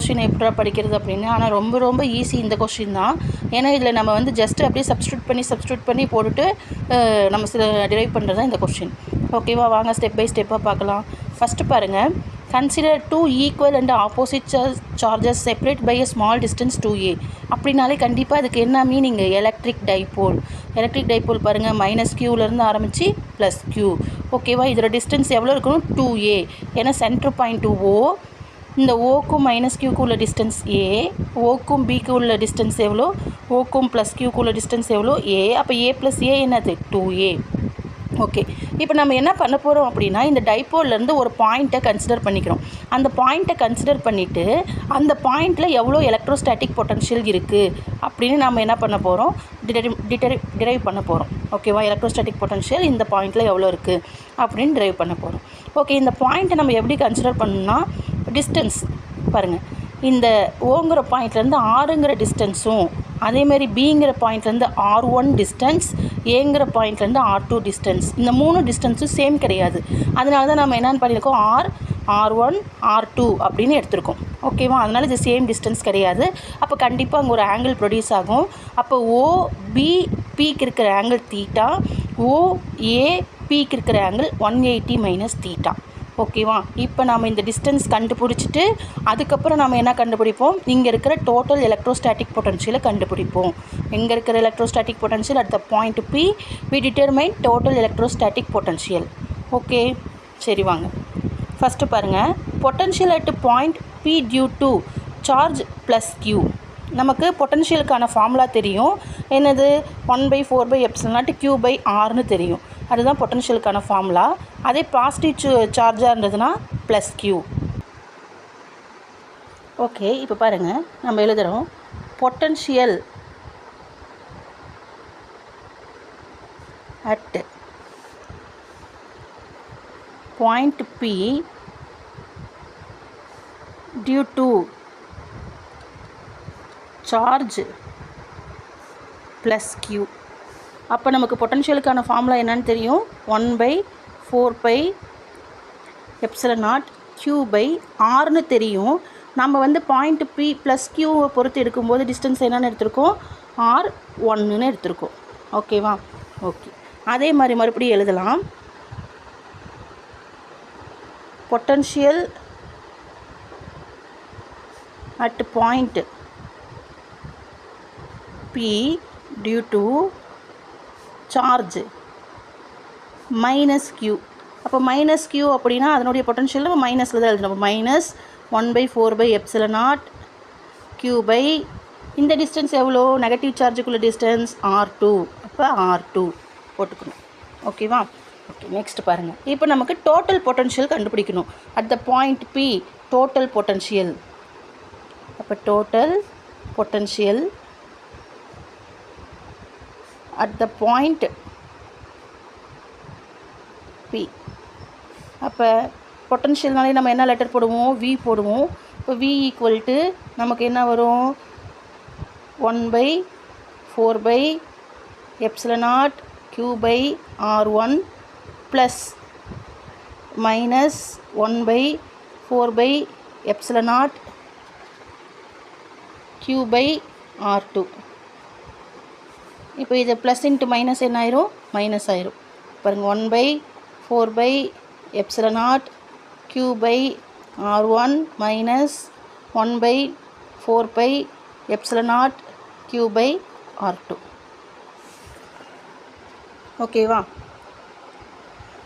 Question எப்படா படிக்கிறது அப்படின்னு. ஆனால் ரொம்ப ரொம்ப ஈஸி இந்த கொஸ்டின் தான். ஏன்னா இதில் நம்ம வந்து ஜஸ்ட்டு அப்படியே சப்ஸ்டியூட் பண்ணி போட்டுட்டு நம்ம டிரைவ் பண்ணுறது தான் இந்த கொஸ்டின். ஓகேவா, வாங்க ஸ்டெப் பை ஸ்டெப்பாக பார்க்கலாம். ஃபஸ்ட்டு பாருங்கள், consider 2 equal and opposite charges separate by a small distance 2a. அப்படின்னாலே கண்டிப்பாக அதுக்கு என்ன மீனிங்? எலக்ட்ரிக் டைப்போல் பாருங்கள், -q ஆரம்பித்து +q. ஓகேவா, இதோட டிஸ்டன்ஸ் எவ்வளோ இருக்கணும்? 2a. ஏன்னா சென்டர் பாயிண்ட் O, இந்த ஓக்கும் -qக்கு உள்ள டிஸ்டன்ஸ் a, ஓக்கும் பிக்கு உள்ள டிஸ்டன்ஸ் எவ்வளோ? ஓக்கும் +qக்கு உள்ள டிஸ்டன்ஸ் எவ்வளோ? a. அப்போ a + a என்னது? 2a. ஓகே, இப்போ நம்ம என்ன பண்ண போகிறோம் அப்படின்னா, இந்த டைப்போல்லேருந்து ஒரு பாயிண்ட்டை கன்சிடர் பண்ணிக்கிறோம். அந்த பாயிண்ட்டை கன்சிடர் பண்ணிவிட்டு அந்த பாயிண்டில் எவ்வளோ எலக்ட்ரோஸ்டாட்டிக் பொட்டன்ஷியல் இருக்குது அப்படின்னு நம்ம என்ன பண்ண போகிறோம்? டிரைவ் பண்ண போகிறோம். ஓகேவா, எலக்ட்ரோஸ்டாட்டிக் பொட்டன்ஷியல் இந்த பாயிண்டில் எவ்வளோ இருக்குது அப்படின்னு டிரைவ் பண்ண போகிறோம். ஓகே, இந்த பாயிண்ட்டை நம்ம எப்படி கன்சிடர் பண்ணணும்னா, டிஸ்டன்ஸ் பாருங்கள், இந்த ஓங்கிற பாயிண்ட்லேருந்து ஆறுங்கிற டிஸ்டன்ஸும், அதேமாதிரி பிங்கிற பாயிண்ட்லேருந்து R1 டிஸ்டன்ஸ், ஏங்கிற பாயிண்ட்லேருந்து R2 டிஸ்டன்ஸ், இந்த 3 டிஸ்டன்ஸும் சேம் கிடையாது. அதனால தான் நம்ம என்னென்னு பண்ணியிருக்கோம்? R1 R2 அப்படின்னு எடுத்திருக்கோம். ஓகேவா, அதனால் இது சேம் டிஸ்டன்ஸ் கிடையாது. அப்போ கண்டிப்பாக அங்கே ஒரு ஆங்கிள் ப்ரொடியூஸ் ஆகும். அப்போ OBPக்கு இருக்கிற ஆங்கிள் தீட்டா, OAPக்கு இருக்கிற ஆங்கிள் 180 - தீட்டா. ஓகேவா, இப்போ நம்ம இந்த டிஸ்டன்ஸ் கண்டுபிடிச்சிட்டு அதுக்கப்புறம் நம்ம என்ன கண்டுபிடிப்போம்? இங்கே இருக்கிற டோட்டல் எலக்ட்ரோஸ்டாட்டிக் பொட்டன்ஷியலை கண்டுபிடிப்போம். எங்கே இருக்கிற electrostatic potential? At the point P we determine total electrostatic potential. Okay, சரி வாங்க. ஃபஸ்ட்டு பாருங்கள், potential at point P due to charge + Q. நமக்கு பொட்டன்ஷியலுக்கான ஃபார்முலா தெரியும். என்னது? 1/4/ε0 Q/Rன்னு தெரியும். அதுதான் பொட்டன்ஷியலுக்கான ஃபார்முலா. அதே பாசிட்டிவ் சார்ஜாக இருந்ததுன்னா +Q. ஓகே, இப்போ பாருங்கள், நம்ம எழுதுகிறோம் potential at point P due to charge +Q. அப்போ நமக்கு பொட்டன்ஷியலுக்கான ஃபார்முலா என்னன்னு தெரியும்? 1/4πε0 Q/Rன்னு தெரியும். நம்ம வந்து பாயிண்ட் P +Q பொறுத்து எடுக்கும்போது டிஸ்டன்ஸ் என்னென்னு எடுத்திருக்கோம்? R1ன்னு எடுத்திருக்கோம். ஓகேவா, ஓகே. அதே மாதிரி மறுபடியும் எழுதலாம். Potential at point P due to charge -Q. அப்போ -Q அப்படின்னா அதனுடைய பொட்டன்ஷியல் நம்ம மைனஸில் தான் எழுதணும். -1/4πε0 Q/ இந்த டிஸ்டன்ஸ் எவ்வளோ? நெகட்டிவ் சார்ஜுக்குள்ள டிஸ்டன்ஸ் R2. அப்போ R2 போட்டுக்கணும். ஓகேவா, ஓகே. நெக்ஸ்ட் பாருங்கள், இப்போ நமக்கு டோட்டல் பொட்டன்ஷியல் கண்டுபிடிக்கணும். At the point P total potential. அப்போ total potential at the point P. அப்போ பொட்டன்ஷியல்னாலே நம்ம என்ன லெட்டர் போடுவோம்? V போடுவோம். இப்போ V ஈக்குவல் டு நமக்கு என்ன வரும்? 1/4πε0 Q/R1 ப்ளஸ் -1/4πε0 Q/R2. இப்போ இது ப்ளஸ் இன்ட்டு மைனஸ் என்ன ஆயிரும்? மைனஸ் ஆயிரும். பாருங்கள், 1/4πε0 Q/R1 மைனஸ் 1/4πε0 Q/R2. ஓகேவா,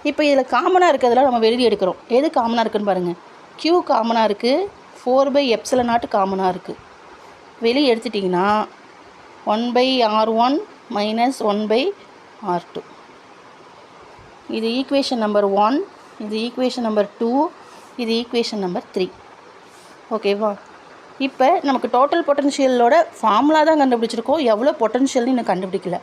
இப்போ இதில் காமனாக இருக்கிறதுல நம்ம வெளியே எடுக்கிறோம். எது காமனாக இருக்குதுன்னு பாருங்கள். Q காமனாக இருக்குது, 4/ε0 காமனாக இருக்குது. வெளியே எடுத்துட்டிங்கன்னா 1/R1 minus 1/R2. இது ஈக்குவேஷன் நம்பர் 1, இது ஈக்குவேஷன் நம்பர் 2, இது ஈக்குவேஷன் நம்பர் 3. ஓகேவா, இப்போ நமக்கு டோட்டல் பொட்டன்ஷியலோட ஃபார்முலா தான் கண்டுபிடிச்சிருக்கோம். எவ்வளோ பொட்டன்ஷியல்னு இன்னும் கண்டுபிடிக்கல.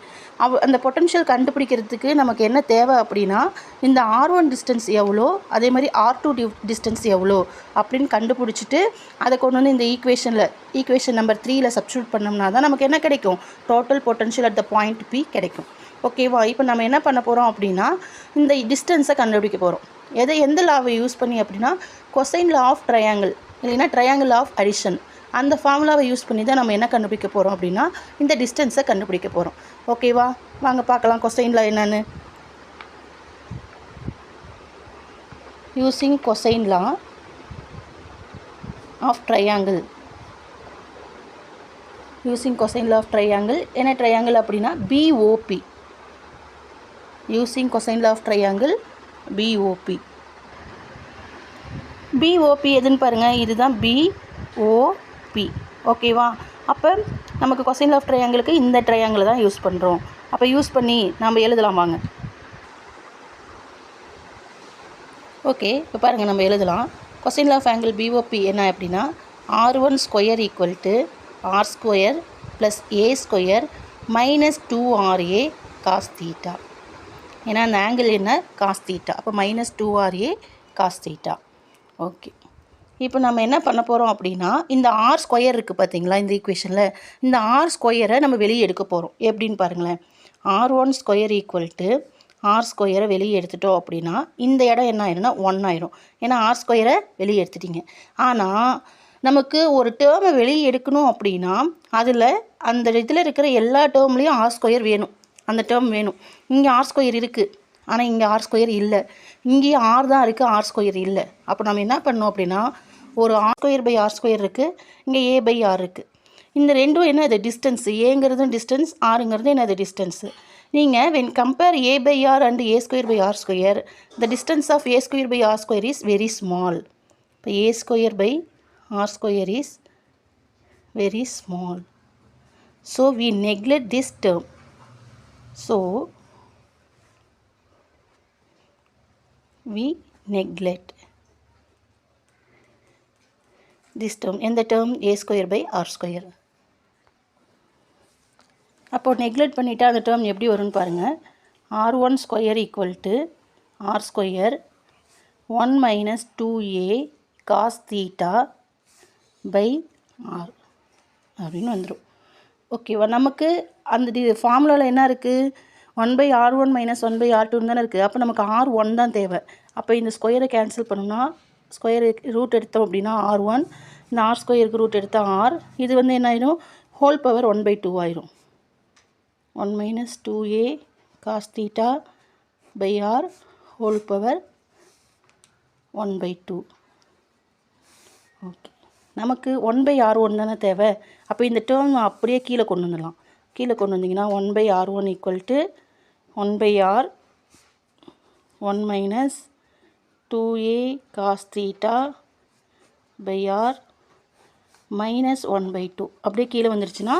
அந்த பொட்டன்ஷியல் கண்டுபிடிக்கிறதுக்கு நமக்கு என்ன தேவை அப்படின்னா, இந்த R1 டிஸ்டன்ஸ் எவ்வளோ, அதே மாதிரி R2 டிஸ்டன்ஸ் எவ்வளோ அப்படின்னு கண்டுபிடிச்சிட்டு அதை கொண்டு வந்து இந்த ஈக்குவேஷன் நம்பர் 3ல் சப்ஸ்டியூட் பண்ணோம்னா தான் நமக்கு என்ன கிடைக்கும்? Total potential at the point P கிடைக்கும். ஓகேவா, இப்போ நம்ம என்ன பண்ண போகிறோம் அப்படின்னா, இந்த டிஸ்டன்ஸை கண்டுபிடிக்க போகிறோம். எந்த லாவை யூஸ் பண்ணி அப்படின்னா, கொசைன் லா ஆஃப் ட்ரையாங்கிள். இல்லைன்னா ட்ரையாங்கிள் ஆஃப் அடிஷன். அந்த ஃபார்முலாவை யூஸ் பண்ணி தான் நம்ம என்ன கண்டுபிடிக்க போகிறோம் அப்படின்னா இந்த டிஸ்டன்ஸை கண்டுபிடிக்க போகிறோம். ஓகேவா, வாங்க பார்க்கலாம் கொசைனில் என்னென்னு. Using cosine law of triangle. Using cosine law of triangle. என்ன ட்ரையாங்கிள் அப்படின்னா POP. Using cosine law of triangle POP. POP எதுன்னு பாருங்கள், இதுதான் பிஓபி. ஓகேவா, அப்போ நமக்கு கொசைன் லா ஆஃப் ட்ரையாங்கிளுக்கு இந்த ட்ரையாங்கிள் தான் யூஸ் பண்ணுறோம். அப்போ யூஸ் பண்ணி நம்ம எழுதலாம் வாங்க. ஓகே, இப்போ பாருங்கள் நம்ம எழுதலாம். Cosine law of angle POP என்ன அப்படின்னா R1 square equal to R square plus A square minus 2RA cos theta. ஏன்னா அந்த ஆங்கிள் என்ன, காஸ் தீட்டா. அப்போ minus 2RA cos theta. Okay, இப்போ நம்ம என்ன பண்ண போகிறோம் அப்படின்னா இந்த ஆர் ஸ்கொயர் இருக்குது பார்த்தீங்களா இந்த ஈக்குவேஷனில், இந்த ஆர் ஸ்கொயரை நம்ம வெளியே எடுக்க போகிறோம். எப்படின்னு பாருங்களேன். R1 square equal to R ஸ்கொயரை வெளியே எடுத்துட்டோம் அப்படின்னா இந்த இடம் என்ன ஆயிரும்னா 1 ஆயிரும். ஏன்னா ஆர் ஸ்கொயரை வெளியே எடுத்துட்டிங்க. ஆனால் நமக்கு ஒரு டேர்மை வெளியே எடுக்கணும் அப்படின்னா அதில் அந்த இதில் இருக்கிற எல்லா டேர்ம்லேயும் ஆர் ஸ்கொயர் வேணும், அந்த டேர்ம் வேணும். இங்கே ஆர் ஸ்கொயர் இருக்குது, ஆனால் இங்கே ஆர் ஸ்கொயர் இல்லை. இங்கேயும் ஆர் தான் இருக்குது, ஆர் ஸ்கொயர் இல்லை. அப்போ நம்ம என்ன பண்ணோம் அப்படின்னா ஒரு r square by r square இருக்குது, இங்கே ஏ பை ஆர் இருக்குது. இந்த ரெண்டும் என்ன, இது டிஸ்டன்ஸு. ஏங்கிறதும் டிஸ்டன்ஸ், ஆருங்கிறது என்ன, இது டிஸ்டன்ஸு. நீங்கள் when compare a by r and a square by r square, the distance of a square by r square is very small. இப்போ a square by r square is very small. So we neglect this term. So we neglect this term. எந்த term, a square by r square. அப்போ neglect பண்ணிவிட்டு அந்த term எப்படி வரும்னு பாருங்கள். R1 square equal to r square 1 minus 2a cos theta by r அப்படின்னு வந்துடும். ஓகேவா, நமக்கு அந்த ஃபார்முலாவில் என்ன இருக்குது, 1/R1 மைனஸ் 1/R2 தானே இருக்குது. அப்போ நமக்கு R1 தான் தேவை. அப்போ இந்த ஸ்கொயரை கேன்சல் பண்ணோம்னா ஸ்கொயர் ரூட் எடுத்தோம் அப்படின்னா R1, இந்த ஆர் ஸ்கொயருக்கு ரூட் எடுத்தால் ஆர், இது வந்து என்ன ஆயிடும், ஹோல் பவர் 1/2 ஆயிரும். 1 minus 2a cos theta by r whole power 1/2. Okay, நமக்கு 1/R1 தானே தேவை. அப்போ இந்த டேர்ம் அப்படியே கீழே கொண்டு வந்துடலாம். கீழே கொண்டு வந்தீங்கன்னா 1/R1 equal to 1/R 1 minus 2a cos theta by r minus 1/2 அப்படியே கீழே வந்துருச்சுன்னா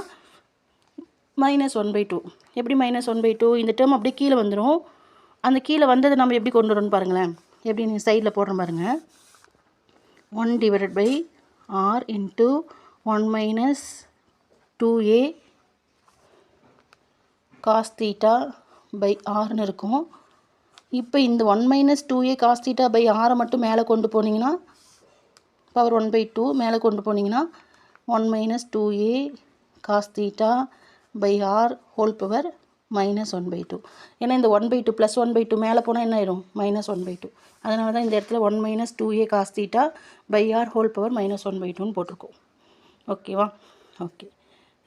-1/2. எப்படி -1/2, இந்த டேர்ம் அப்படியே கீழே வந்துடும். அந்த கீழே வந்ததை நம்ம எப்படி கொண்டு வரோன்னு பாருங்களேன். எப்படி நீங்கள் சைடில் போடுற பாருங்கள். 1 divided by r into 1 minus 2a cos theta by ஆர்னு இருக்கும். இப்போ இந்த 1 minus 2a cos theta by ஆரை மட்டும் மேலே கொண்டு போனீங்கன்னா பவர் 1/2 மேலே கொண்டு போனீங்கன்னா 1 minus 2a cos theta by r whole power -1/2. ஏன்னா இந்த 1/2 ப்ளஸ் 1/2 மேலே போனால் என்ன ஆயிரும், -1/2. அதனால தான் இந்த இடத்துல 1 minus 2a cos theta by r whole power -1/2ன்னு போட்டிருக்கோம். ஓகேவா, ஓகே.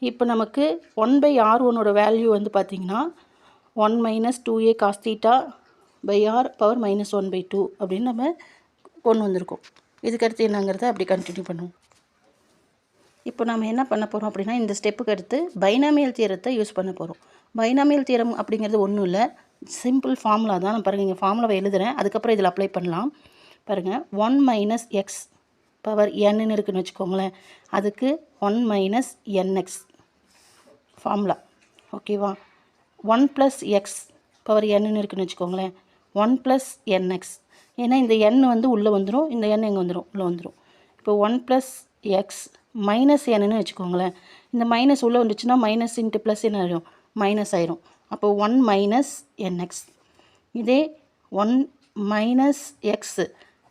இப்போ நமக்கு 1/R1 வேல்யூ வந்து பார்த்திங்கன்னா 1 minus 2a cos theta by r power -1/2 அப்படின்னு நம்ம கொண்டு வந்திருக்கோம். இதுக்கடுத்து என்னங்கிறத அப்படி கண்டினியூ பண்ணுவோம். இப்போ நம்ம என்ன பண்ண போகிறோம் அப்படின்னா இந்த ஸ்டெப்புக்கு அடுத்து பைனாமியல் தியரத்தை யூஸ் பண்ண போகிறோம். பைனாமியல் தியரம் அப்படிங்கிறது ஒன்றும் இல்லை, சிம்பிள் ஃபார்முலா தான். நான் பாருங்கள் இங்கே ஃபார்முலாவை எழுதுகிறேன், அதுக்கப்புறம் இதில் அப்ளை பண்ணலாம். பாருங்கள், 1 minus x பவர் n இருக்குன்னு வச்சுக்கோங்களேன். அதுக்கு 1 minus nx ஃபார்முலா. ஓகேவா, 1 plus x பவர் n இருக்குன்னு வச்சுக்கோங்களேன். 1 plus nx, ஏன்னா இந்த n வந்து உள்ளே வந்துடும், இந்த n எங்கே வந்துடும், உள்ளே வந்துடும். இப்போ 1 plus x மைனஸ் என்னன்னு வச்சுக்கோங்களேன். இந்த மைனஸ் உள்ளே வந்துச்சுன்னா மைனஸ் இன்ட்டு ப்ளஸ் என்ன ஆயிடும், மைனஸ் ஆயிரும். அப்போ 1 minus nx. இதே 1 minus x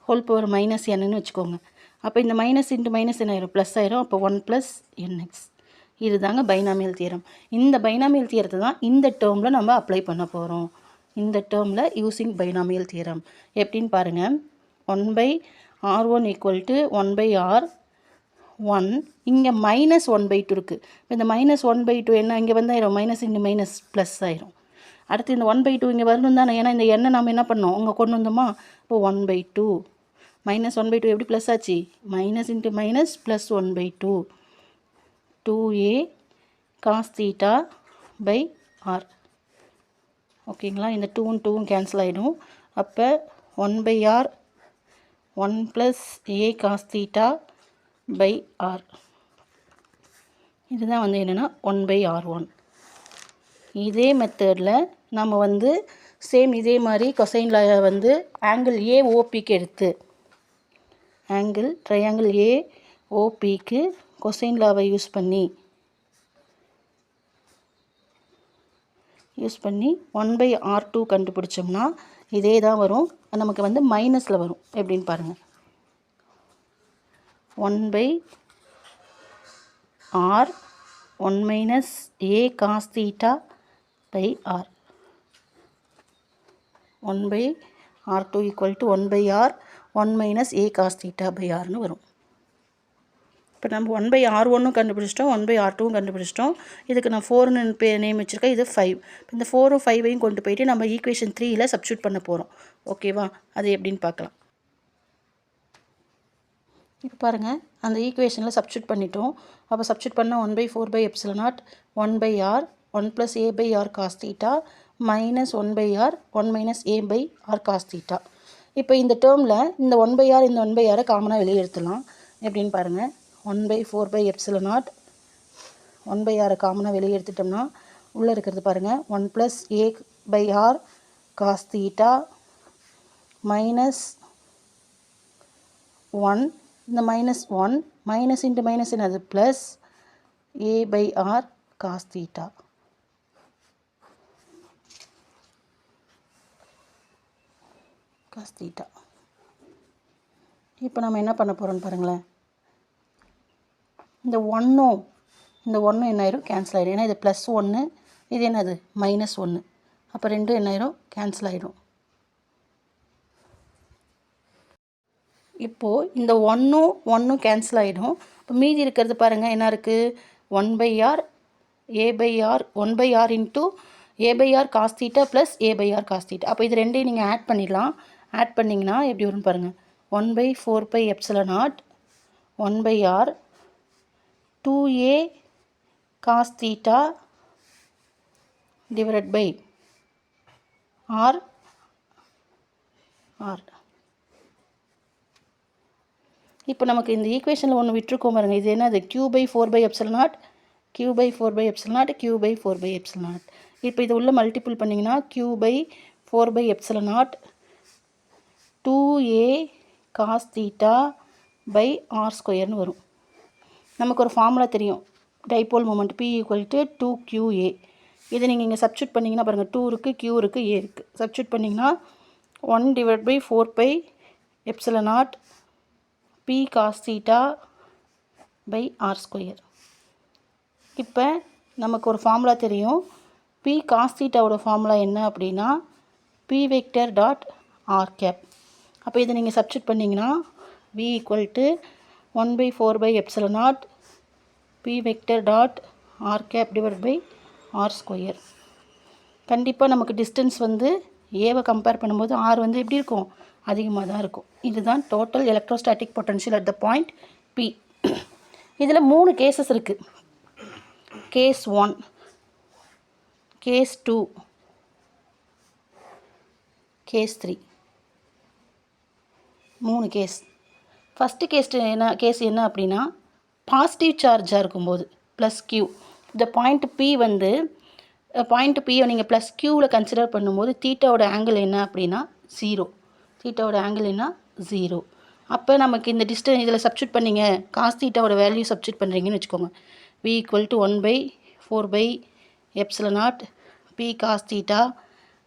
whole power minus என்னன்னு வச்சுக்கோங்க. அப்போ இந்த மைனஸ் இன்ட்டு மைனஸ் என்ன ஆயிரும், ப்ளஸ் ஆயிரும். அப்போ 1 plus nx. இது தாங்க பைனாமியல் தியரம். இந்த பைனாமியல் தியரத்தை தான் இந்த டேர்மில் நம்ம அப்ளை பண்ண போகிறோம். இந்த டேர்மில் யூஸிங் பைனாமியல் தியரம் எப்படின்னு பாருங்கள். 1 R1 ஈக்குவல் டு 1/R 1. இங்கே -1/2 இருக்குது. இப்போ இந்த -1/2 என்ன இங்கே வந்தாயிரும், மைனஸ் இங்கே மைனஸ் ப்ளஸ் ஆயிரும். அடுத்து இந்த 1/2 இங்கே வரணும் தானே, ஏன்னா இந்த எண்ணை நம்ம என்ன பண்ணோம் இங்கே கொண்டு வந்தோமா. இப்போ 1/2 -1/2 எப்படி ப்ளஸ் ஆச்சு, minus into minus plus 1/2 2a cos theta by r. ஓகேங்களா, இந்த 2 2 கேன்சல் ஆகிடும். அப்போ 1/r 1 + a cos theta by r. இதுதான் வந்து என்னென்னா 1/r1. இதே மெத்தடில் நம்ம வந்து சேம் இதே மாதிரி கொசைனில் வந்து ஆங்கிள் ஏஓபிக்கு எடுத்து ஆங்கிள் ட்ரையாங்கிள் ஏஓபிக்கு கொசைன் லாவை யூஸ் பண்ணி 1/r2 கண்டுபிடிச்சோம்னா இதே தான் வரும். நமக்கு வந்து மைனஸில் வரும். எப்படின்னு பாருங்கள். 1/r 1 - a cos theta by r. 1/r2 equal to 1/r 1 - a cos theta by rனு வரும். இப்போ நம்ம 1/r1 கண்டுபிடிச்சிட்டோம், 1/r2 கண்டுபிடிச்சிட்டோம். இதுக்கு நான் 4ன்னு நேம் வச்சுருக்கேன், இது 5. இந்த 4ம் 5ஐயும் கொண்டு போயிட்டு நம்ம ஈக்குவேஷன் 3ல் சப்ஸ்டியூட் பண்ண போகிறோம். ஓகேவா, அது எப்படின்னு பார்க்கலாம். இப்போ பாருங்கள், அந்த ஈக்குவேஷனில் சப்ஸ்டியூட் பண்ணிட்டோம். அப்போ சப்ஸ்டியூட் பண்ணால் 1/4/ε0 1/r 1 + a/r cos theta minus 1/r 1 - a/r cos theta. இப்போ இந்த டேர்மில் இந்த 1/r இந்த 1/r காமனாக வெளியே எடுத்துடலாம். எப்படின்னு பாருங்கள். 1/4/ε0 1/r காமனாக வெளியே எடுத்துட்டோம்னா உள்ளே இருக்கிறது பாருங்கள். 1 + a/r cos theta minus 1 இந்த -1 மைனஸ் இன்ட்டு மைனஸ் என்னது ப்ளஸ் a/r cos theta. இப்போ நம்ம என்ன பண்ண போகிறோம்னு பாருங்களேன். இந்த 1 என்ன ஆயிரும், கேன்சல் ஆயிடும். ஏன்னா இது +1, இது என்னது -1. அப்போ ரெண்டும் என்ன ஆயிரும், கேன்சல் ஆயிடும். இப்போது இந்த 1 கேன்சல் ஆகிடும். இப்போ மீதி இருக்கிறது பாருங்கள், என்ன இருக்குது, 1/r a/r 1/r into a/r cos theta plus a/r cos theta. அப்போ இது ரெண்டையும் நீங்கள் ஆட் பண்ணிடலாம். ஆட் பண்ணிங்கன்னா எப்படி வரும்னு பாருங்கள். 1/4/ε0 1/r 2a cos theta divided by r. இப்போ நமக்கு இந்த ஈக்குவேஷனில் ஒன்று விட்டுருக்கோம் பாருங்கள். இது என்னது, q/4/ε0 q/4/ε0 q/4/ε0. இப்போ இது உள்ள மல்டிபிள் பண்ணிங்கன்னா q/4/ε0 2a cos theta by r² வரும். நமக்கு ஒரு ஃபார்முலா தெரியும், டைபோல் மொமெண்ட் P = 2qa. இதை நீங்கள் இங்கே சப்ஸ்டியூட் பண்ணிங்கன்னா பாருங்கள், 2 இருக்குது, q இருக்குது, a இருக்குது. சப்ஸ்டியூட் பண்ணிங்கன்னா 1/4/ε0 P cos theta by r². இப்போ நமக்கு ஒரு ஃபார்முலா தெரியும். P cos thetaவோட ஃபார்முலா என்ன அப்படின்னா P vector dot r cap. அப்போ இதை நீங்கள் சப்ஸ்டியூட் பண்ணிங்கன்னா V = 1/4/ε0 P vector dot r cap divided by r². கண்டிப்பாக நமக்கு டிஸ்டன்ஸ் வந்து ஏவை கம்பேர் பண்ணும்போது r வந்து எப்படி இருக்கும், அதிகமாக தான் இருக்கும். இதுதான் total electrostatic potential at the point P. இதில் 3 கேசஸ் இருக்குது. Case 1, case 2, case 3. 3 case. First case என்ன அப்படின்னா, பாசிட்டிவ் சார்ஜாக இருக்கும்போது +q. இந்த பாயிண்ட் P வந்து பாயிண்ட் Pயை நீங்கள் +qவில் கன்சிடர் பண்ணும்போது தீட்டாவோட ஆங்கிள் என்ன அப்படின்னா 0. தீட்டாவோட ஆங்கிள் என்ன 0. அப்போ நமக்கு இந்த டிஸ்டன்ஸ் இதில் சப்ஸ்டியூட் பண்ணிங்க, காஸ் தீட்டாவோட வேல்யூ சப்ஸ்டியூட் பண்ணுறீங்கன்னு வச்சுக்கோங்க. V = 1/4/ε0 P cos theta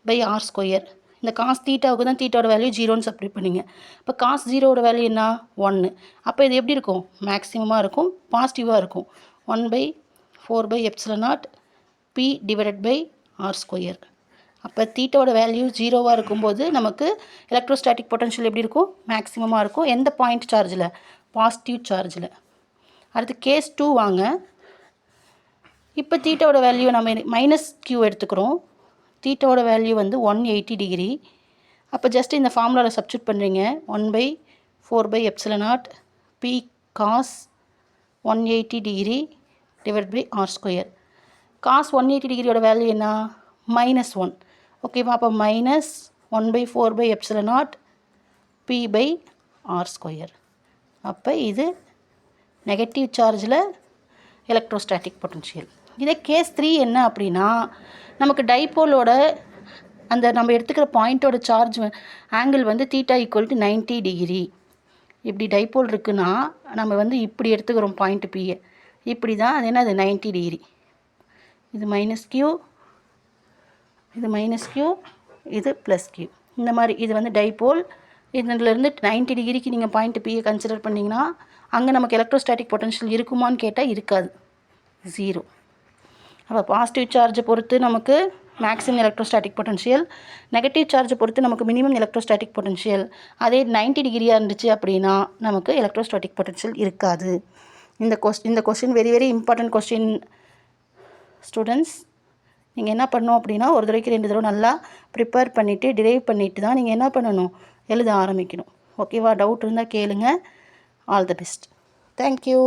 by r². இந்த காஸ் தீட்டாவுக்கு தான் தீட்டாவோட வேல்யூ 0ன்னு சப்ஸ்டியூட் பண்ணிங்க. இப்போ காஸ் 0வோட வேல்யூ என்ன 1. அப்போ இது எப்படி இருக்கும், மேக்ஸிமமாக இருக்கும், பாசிட்டிவாக இருக்கும். 1/4/ε0 P divided by r². அப்போ தீட்டாவோட வேல்யூ 0வாக இருக்கும்போது நமக்கு எலக்ட்ரோஸ்டாட்டிக் பொட்டன்ஷியல் எப்படி இருக்கும்? மேக்ஸிமமாக இருக்கும். எந்த பாயிண்ட் சார்ஜில்? பாசிட்டிவ் சார்ஜில். அடுத்து கேஸ் 2 வாங்க. இப்போ தீட்டாவோட வேல்யூ நம்ம -q எடுத்துக்கிறோம். தீட்டாவோட வேல்யூ வந்து 180 டிகிரி. அப்போ ஜஸ்ட் இந்த ஃபார்முலாவில் சப்ஸ்டியூட் பண்ணுறீங்க. 1/4/ε0 p cos 180 degree /r². cos 180 டிகிரியோட வேல்யூ என்ன? -1. ஓகேவா? அப்போ -1/4/ε0 p/r². அப்போ இது நெகட்டிவ் சார்ஜில் எலக்ட்ரோஸ்டாட்டிக் பொட்டன்ஷியல். இதே கேஸ் 3 என்ன அப்படின்னா, நமக்கு டைபோலோட அந்த நம்ம எடுத்துக்கிற பாயிண்ட்டோட சார்ஜ் ஆங்கிள் வந்து தீட்டா = 90 டிகிரி. இப்படி டைபோல் இருக்குன்னா நம்ம வந்து இப்படி எடுத்துக்கிறோம் பாயிண்ட் பியை. இப்படி தான் அது என்னது 90 டிகிரி. இது -q, இது -q, இது +q. இந்த மாதிரி இது வந்து டைபோல். இதுலேருந்து 90 டிகிரிக்கு நீங்கள் பாயிண்ட் பியை கன்சிடர் பண்ணிங்கன்னா அங்கே நமக்கு எலக்ட்ரோஸ்டாட்டிக் பொட்டன்ஷியல் இருக்குமான்னு கேட்டால் இருக்காது, 0. அப்போ பாசிட்டிவ் சார்ஜை பொறுத்து நமக்கு மேக்ஸிமம் எலக்ட்ரோஸ்டாட்டிக் பொட்டன்ஷியல், நெகட்டிவ் சார்ஜை பொறுத்து நமக்கு மினிமம் எலக்ட்ரோஸ்டாட்டிக் பொட்டன்ஷியல். அதே 90 டிகிரியாக இருந்துச்சு அப்படின்னா நமக்கு எலக்ட்ரோஸ்டாட்டிக் பொட்டன்ஷியல் இருக்காது. இந்த question very very important question students. நீங்கள் என்ன பண்ணணும் அப்படின்னா ஒரு தடவைக்கு 2 தடவை நல்லா ப்ரிப்பேர் பண்ணிவிட்டு டிரைவ் பண்ணிவிட்டு தான் நீங்கள் என்ன பண்ணணும்? எழுத ஆரம்பிக்கணும். ஓகேவா? டவுட் இருந்தால் கேளுங்க. All the best. தேங்க்யூ.